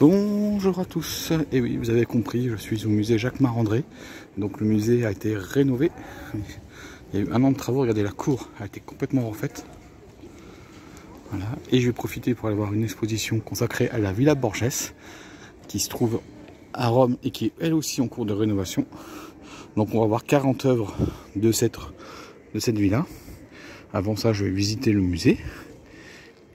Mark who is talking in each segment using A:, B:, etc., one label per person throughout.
A: Bonjour à tous, et oui vous avez compris, je suis au musée Jacques Marandré. Donc le musée a été rénové, il y a eu 1 an de travaux, regardez la cour a été complètement refaite. Voilà. Et je vais profiter pour aller voir une exposition consacrée à la Villa Borghese qui se trouve à Rome et qui est elle aussi en cours de rénovation. Donc on va voir 40 œuvres de cette villa. Avant ça je vais visiter le musée.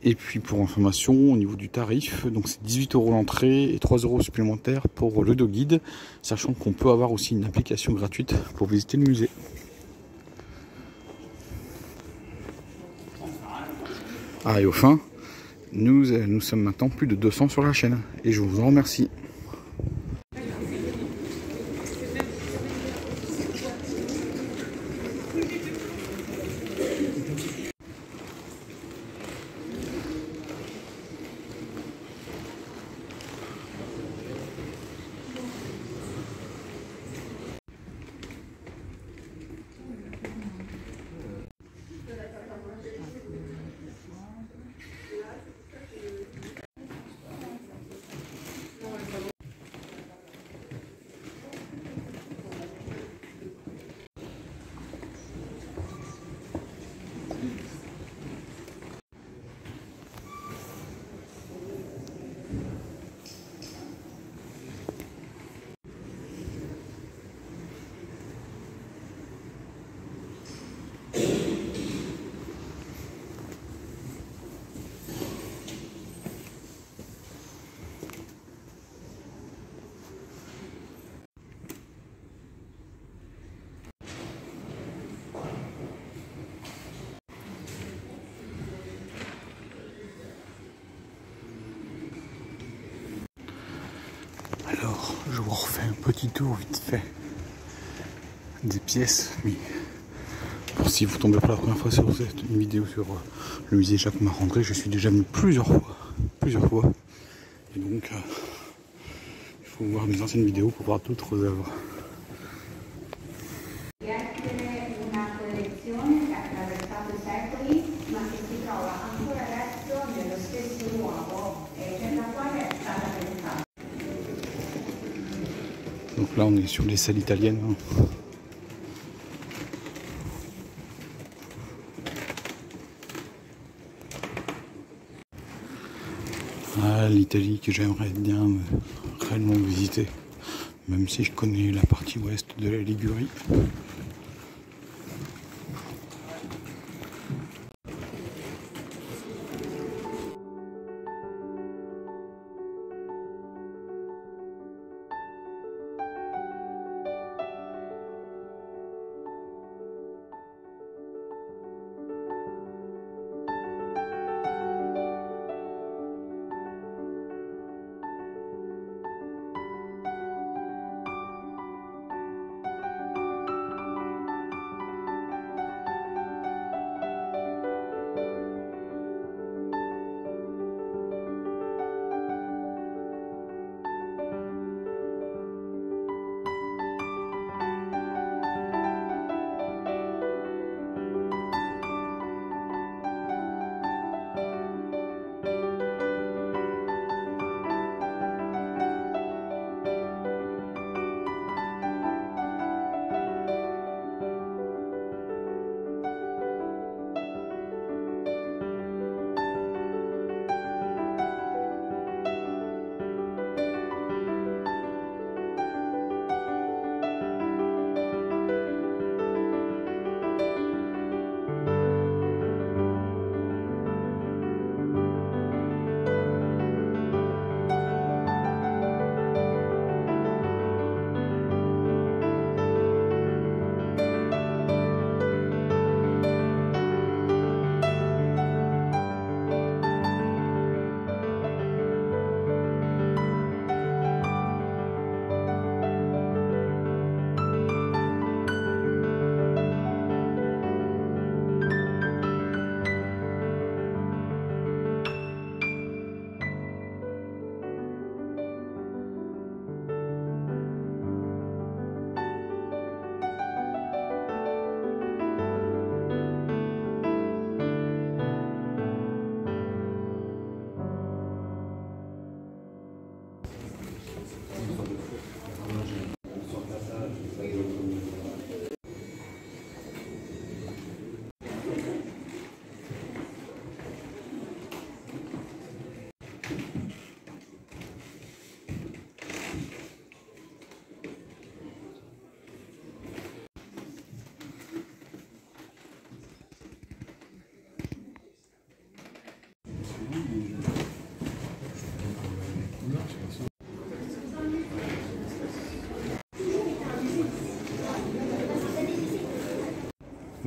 A: Et puis pour information, au niveau du tarif, donc c'est 18 € l'entrée et 3 € supplémentaires pour le dos guide, sachant qu'on peut avoir aussi une application gratuite pour visiter le musée. Ah et au fin, nous sommes maintenant plus de 200 sur la chaîne et je vous en remercie. Alors, je vous refais un petit tour vite fait des pièces, oui. Pour si vous tombez pour la première fois sur une vidéo sur le musée Jacques Marandré, je suis déjà venu plusieurs fois. Et donc, il faut voir mes anciennes vidéos pour voir d'autres œuvres. Donc là on est sur les salles italiennes. Ah, l'Italie que j'aimerais bien réellement visiter, même si je connais la partie ouest de la Ligurie.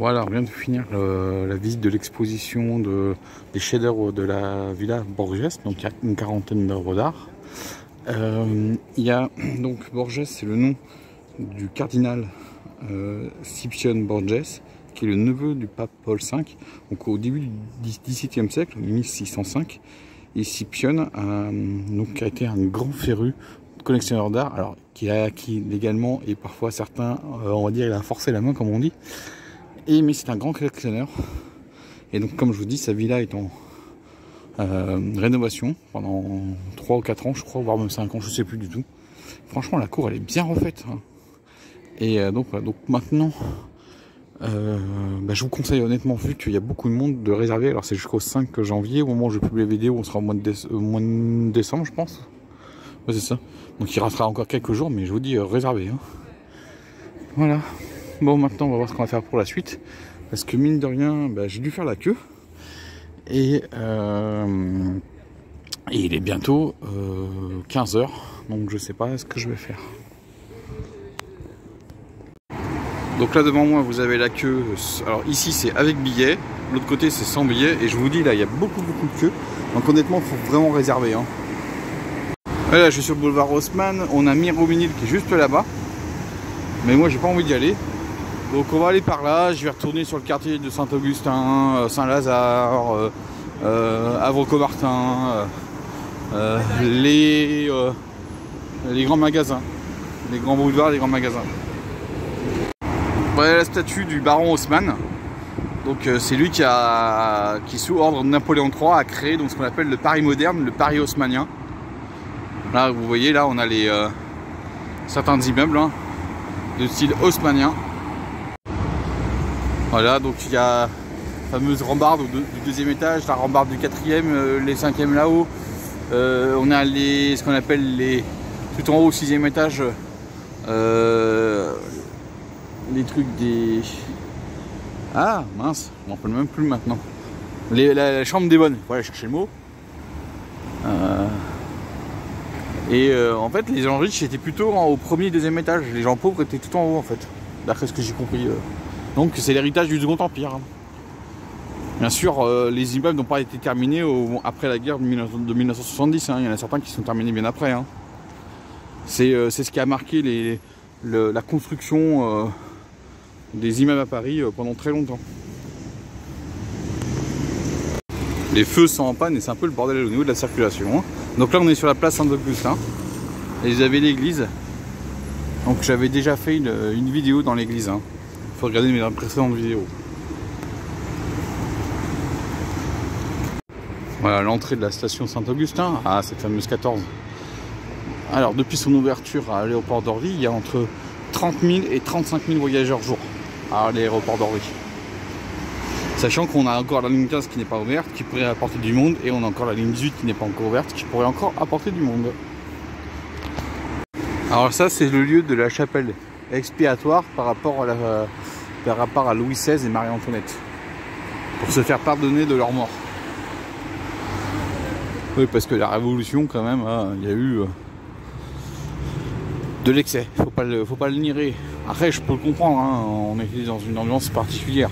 A: Voilà, on vient de finir la visite de l'exposition des chefs-d'œuvre de la Villa Borghese, donc il y a une quarantaine d'œuvres d'art. Il y a donc Borghese, c'est le nom du cardinal Scipione Borghese, qui est le neveu du pape Paul V, donc au début du XVIIe siècle, 1605. Et Scipione donc a été un grand féru collectionneur d'art, alors qu'il a acquis légalement et parfois certains, on va dire, il a forcé la main comme on dit. Mais c'est un grand collectionneur. Et donc comme je vous dis, sa villa est en rénovation pendant 3 ou 4 ans, je crois, voire même 5 ans, je sais plus du tout. Franchement, la cour elle est bien refaite. Hein. Et donc maintenant, je vous conseille honnêtement, vu qu'il y a beaucoup de monde, de réserver. Alors c'est jusqu'au 5 janvier, au moment où je publie la vidéo, on sera au mois de décembre, je pense. Ouais, c'est ça. Donc il restera encore quelques jours, mais je vous dis réservez. Hein. Voilà. Bon, maintenant on va voir ce qu'on va faire pour la suite. Parce que mine de rien, j'ai dû faire la queue. Et il est bientôt 15 h. Donc je sais pas ce que je vais faire. Donc là devant moi vous avez la queue. Alors ici c'est avec billet, l'autre côté c'est sans billet. Et je vous dis là il y a beaucoup de queue. Donc honnêtement il faut vraiment réserver. Hein. Là je suis sur le boulevard Haussmann. On a Miroménil qui est juste là-bas. Mais moi j'ai pas envie d'y aller. Donc on va aller par là. Je vais retourner sur le quartier de Saint-Augustin, Saint-Lazare, Havre-Comartin, les grands magasins. Les grands boulevards, les grands magasins. Voilà la statue du baron Haussmann. Donc c'est lui qui sous ordre de Napoléon III a créé donc ce qu'on appelle le Paris moderne, le Paris haussmannien. Là vous voyez, là on a certains immeubles hein, de style haussmannien. Voilà, donc il y a la fameuse rambarde du deuxième étage, la rambarde du quatrième, les cinquièmes là-haut. On a ce qu'on appelle tout en haut, 6e étage, les trucs des... Ah mince, on n'en peut même plus maintenant. La chambre des bonnes, il faut aller chercher le mot. En fait, les gens riches étaient plutôt au premier et deuxième étage. Les gens pauvres étaient tout en haut en fait, d'après ce que j'ai compris. Donc c'est l'héritage du Second Empire. Bien sûr, les immeubles n'ont pas été terminés après la guerre de 1970. Hein. Il y en a certains qui sont terminés bien après. Hein. C'est ce qui a marqué la construction des immeubles à Paris pendant très longtemps. Les feux sont en panne et c'est un peu le bordel au niveau de la circulation. Hein. Donc là on est sur la place Saint-Augustin. Et vous avez l'église. Donc j'avais déjà fait une vidéo dans l'église. Hein. Faut regarder mes précédentes vidéos. Voilà l'entrée de la station Saint-Augustin. Ah, cette fameuse 14. Alors depuis son ouverture à l'aéroport d'Orly, il y a entre 30 000 et 35 000 voyageurs jour à l'aéroport d'Orly. Sachant qu'on a encore la ligne 15 qui n'est pas ouverte, qui pourrait apporter du monde, et on a encore la ligne 18 qui n'est pas encore ouverte, qui pourrait encore apporter du monde. Alors ça c'est le lieu de la chapelle expiatoire par rapport à Louis XVI et Marie-Antoinette, pour se faire pardonner de leur mort. Oui, parce que la Révolution quand même, il y a eu de l'excès, faut pas le nier. Après je peux le comprendre, hein, on était dans une ambiance particulière.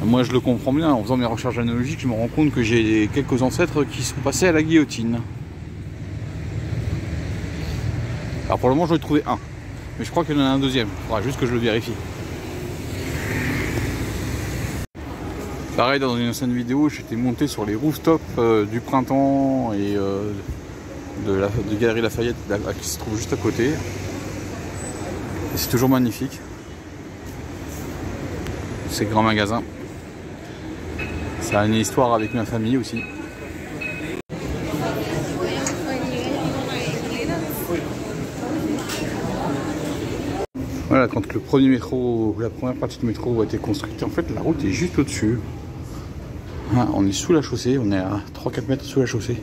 A: Moi je le comprends bien, en faisant mes recherches analogiques, je me rends compte que j'ai quelques ancêtres qui sont passés à la guillotine. Alors pour le moment j'en ai trouvé un, mais je crois qu'il y en a un deuxième, il faudra juste que je le vérifie. Pareil, dans une ancienne vidéo, j'étais monté sur les rooftops du Printemps et de Galerie Lafayette qui se trouve juste à côté. Et c'est toujours magnifique. Ces grands magasins. Ça a une histoire avec ma famille aussi. Voilà, quand le premier métro, la première partie du métro a été construite, en fait la route est juste au-dessus. On est sous la chaussée, on est à 3-4 mètres sous la chaussée.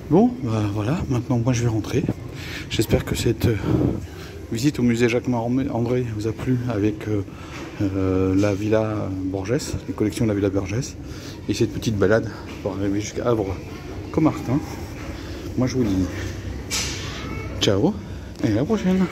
A: Bon, voilà, maintenant moi je vais rentrer. J'espère que cette visite au musée Jacquemart-André vous a plu avec la Villa Borghese, les collections de la Villa Borghese, et cette petite balade pour arriver jusqu'à Havre-Comartin. Moi je vous dis ciao et à la prochaine.